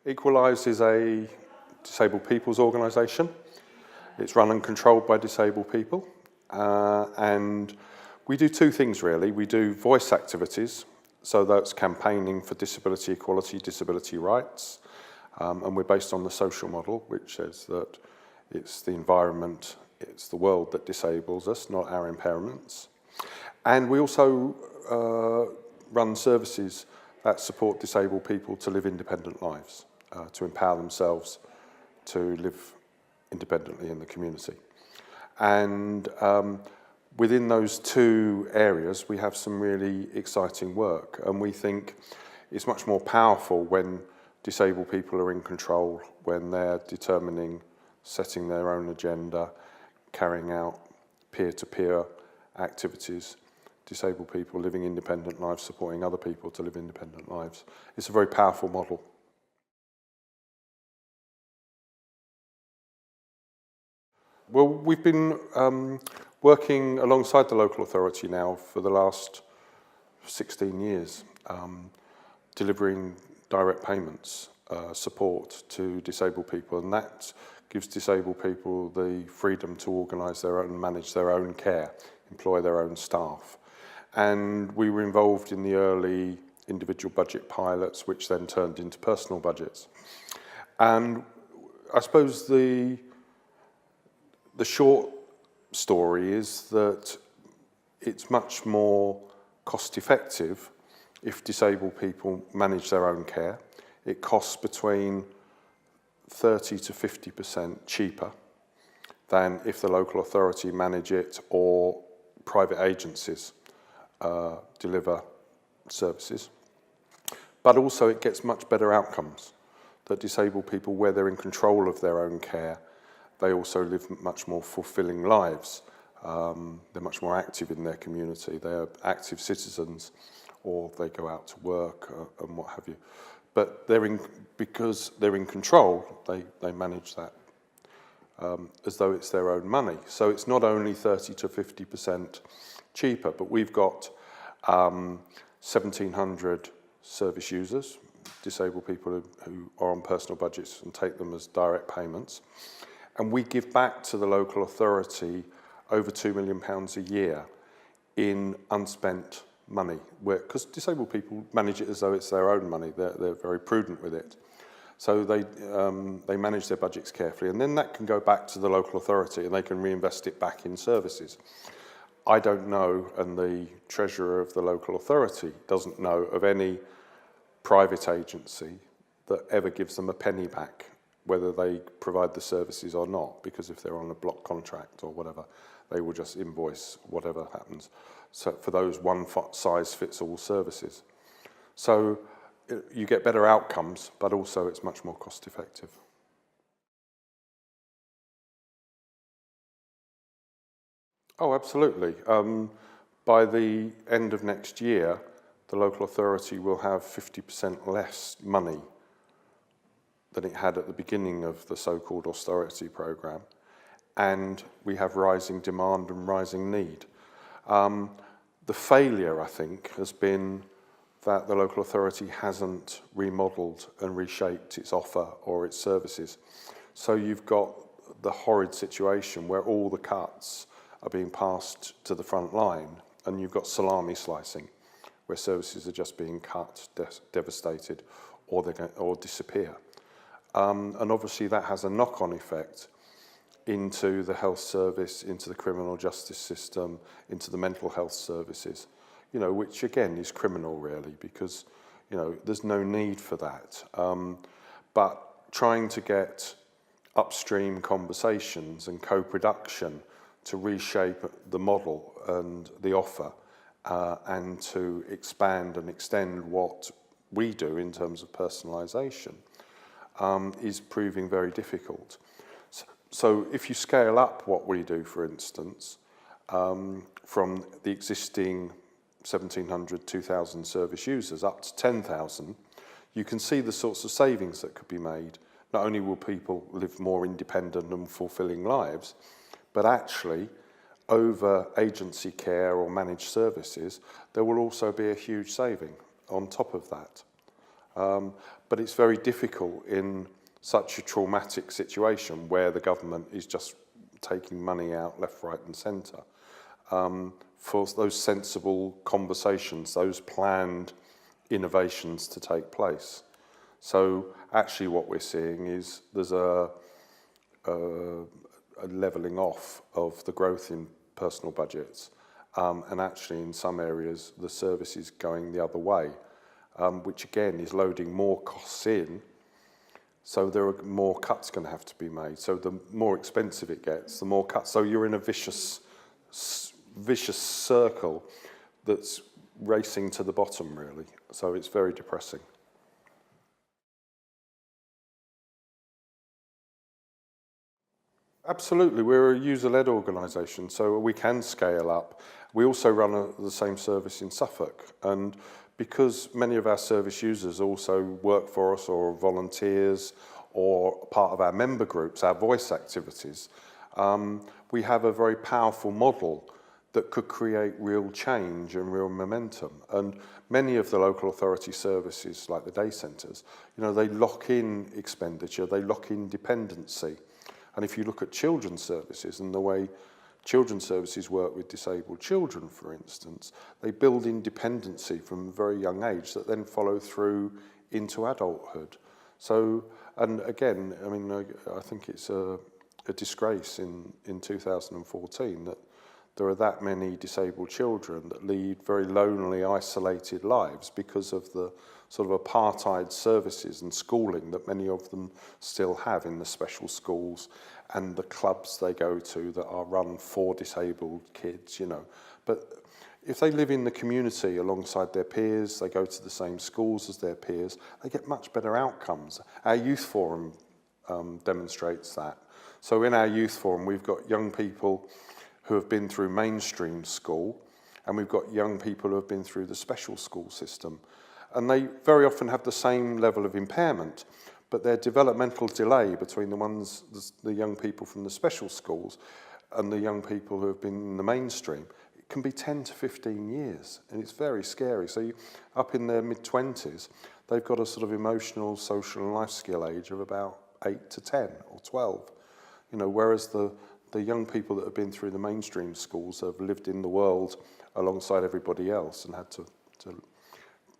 Equal Lives is a disabled people's organisation. It's run and controlled by disabled people. And we do two things really. We do voice activities, so that's campaigning for disability equality, disability rights. And we're based on the social model, which says that it's the environment, it's the world that disables us, not our impairments. And we also run services that support disabled people to live independent lives, to empower themselves to live independently in the community. And within those two areas, we have some really exciting work. And we think it's much more powerful when disabled people are in control, when they're determining, setting their own agenda, carrying out peer-to-peer activities, disabled people living independent lives, supporting other people to live independent lives. It's a very powerful model. Well, we've been working alongside the local authority now for the last 16 years, delivering direct payments support to disabled people, and that gives disabled people the freedom to organise their own, manage their own care, employ their own staff. And we were involved in the early individual budget pilots, which then turned into personal budgets. And I suppose the short story is that it's much more cost effective if disabled people manage their own care. It costs between 30 to 50% cheaper than if the local authority manage it or private agencies deliver services. But also it gets much better outcomes, that disabled people, where they're in control of their own care, they also live much more fulfilling lives. They're much more active in their community. They're active citizens, or they go out to work and what have you. But because they're in control, they manage that as though it's their own money. So it's not only 30 to 50% cheaper, but we've got 1,700 service users, disabled people who are on personal budgets and take them as direct payments. And we give back to the local authority over £2 million a year in unspent money, because disabled people manage it as though it's their own money. They're very prudent with it. So they manage their budgets carefully, and then that can go back to the local authority and they can reinvest it back in services. I don't know, and the treasurer of the local authority doesn't know of any private agency that ever gives them a penny back, whether they provide the services or not, because if they're on a block contract or whatever, they will just invoice whatever happens. So for those one-size-fits-all services. So you get better outcomes, but also it's much more cost-effective. Oh, absolutely. By the end of next year, the local authority will have 50% less money than it had at the beginning of the so-called austerity programme, and we have rising demand and rising need. The failure, I think, has been that the local authority hasn't remodelled and reshaped its offer or its services. So you've got the horrid situation where all the cuts are being passed to the front line, and you've got salami slicing, where services are just being cut, devastated, or disappear. And obviously that has a knock-on effect into the health service, into the criminal justice system, into the mental health services, you know, which again is criminal really, because, you know, there's no need for that. But trying to get upstream conversations and co-production to reshape the model and the offer and to expand and extend what we do in terms of personalisation is proving very difficult. So if you scale up what we do, for instance, from the existing 1,700, 2,000 service users up to 10,000, you can see the sorts of savings that could be made. Not only will people live more independent and fulfilling lives, but actually over agency care or managed services, there will also be a huge saving on top of that. But it's very difficult in such a traumatic situation where the government is just taking money out left, right and centre, for those sensible conversations, those planned innovations to take place. So actually what we're seeing is there's a levelling off of the growth in personal budgets, and actually in some areas the service is going the other way, which again is loading more costs in, so there are more cuts going to have to be made. So the more expensive it gets, the more cuts. So you're in a vicious circle that's racing to the bottom, really. So it's very depressing. Absolutely, we're a user-led organisation, so we can scale up. We also run the same service in Suffolk, and because many of our service users also work for us or are volunteers or part of our member groups, our voice activities, we have a very powerful model that could create real change and real momentum. And many of the local authority services, like the day centres, they lock in expenditure, they lock in dependency. And if you look at children's services and the way children's services work with disabled children, for instance, they build in dependency from a very young age that then follow through into adulthood. So, and again, I mean, I think it's a disgrace in 2014 that there are that many disabled children that lead very lonely, isolated lives because of the sort of apartheid services and schooling that many of them still have in the special schools and the clubs they go to that are run for disabled kids, But if they live in the community alongside their peers, they go to the same schools as their peers, they get much better outcomes. Our youth forum demonstrates that. So in our youth forum, we've got young people who have been through mainstream school, and we've got young people who have been through the special school system. And they very often have the same level of impairment, but their developmental delay between the young people from the special schools and the young people who have been in the mainstream, it can be 10 to 15 years, and it's very scary. So up in their mid-20s, they've got a sort of emotional, social and life skill age of about 8 to 10 or 12, whereas the young people that have been through the mainstream schools have lived in the world alongside everybody else and had to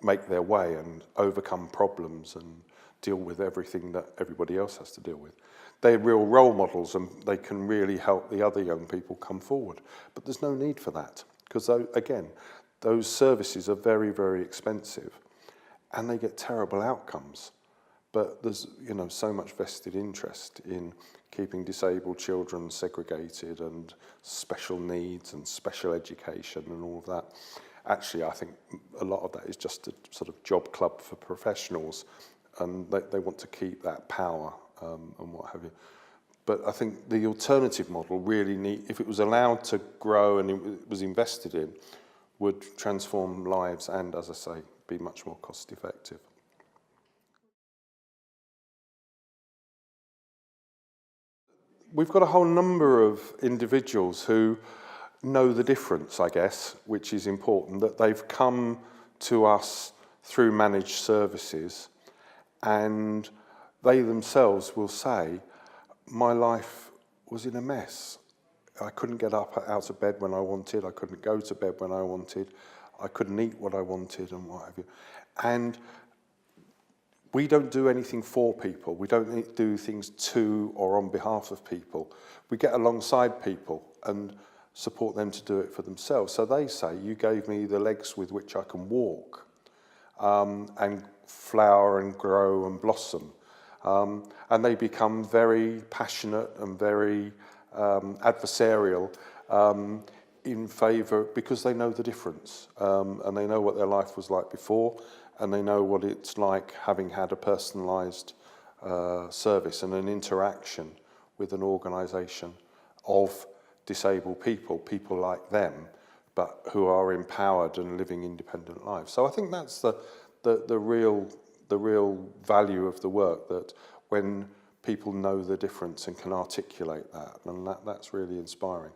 make their way and overcome problems and deal with everything that everybody else has to deal with. They're real role models and they can really help the other young people come forward. But there's no need for that because, again, those services are very, very expensive and they get terrible outcomes. But there's, so much vested interest in keeping disabled children segregated and special needs and special education and all of that. Actually, I think a lot of that is just a sort of job club for professionals, and they want to keep that power and what have you. But I think the alternative model really if it was allowed to grow and it was invested in, would transform lives and, as I say, be much more cost effective. We've got a whole number of individuals who know the difference, I guess, which is important, that they've come to us through managed services and they themselves will say, my life was in a mess. I couldn't get up out of bed when I wanted, I couldn't go to bed when I wanted, I couldn't eat what I wanted and what have you. And we don't do anything for people. We don't do things to or on behalf of people. We get alongside people and support them to do it for themselves. So they say, you gave me the legs with which I can walk and flower and grow and blossom. And they become very passionate and very adversarial in favour because they know the difference and they know what their life was like before. And they know what it's like having had a personalised service and an interaction with an organisation of disabled people like them, but who are empowered and living independent lives. So I think that's the real value of the work, that when people know the difference and can articulate that, and that's really inspiring.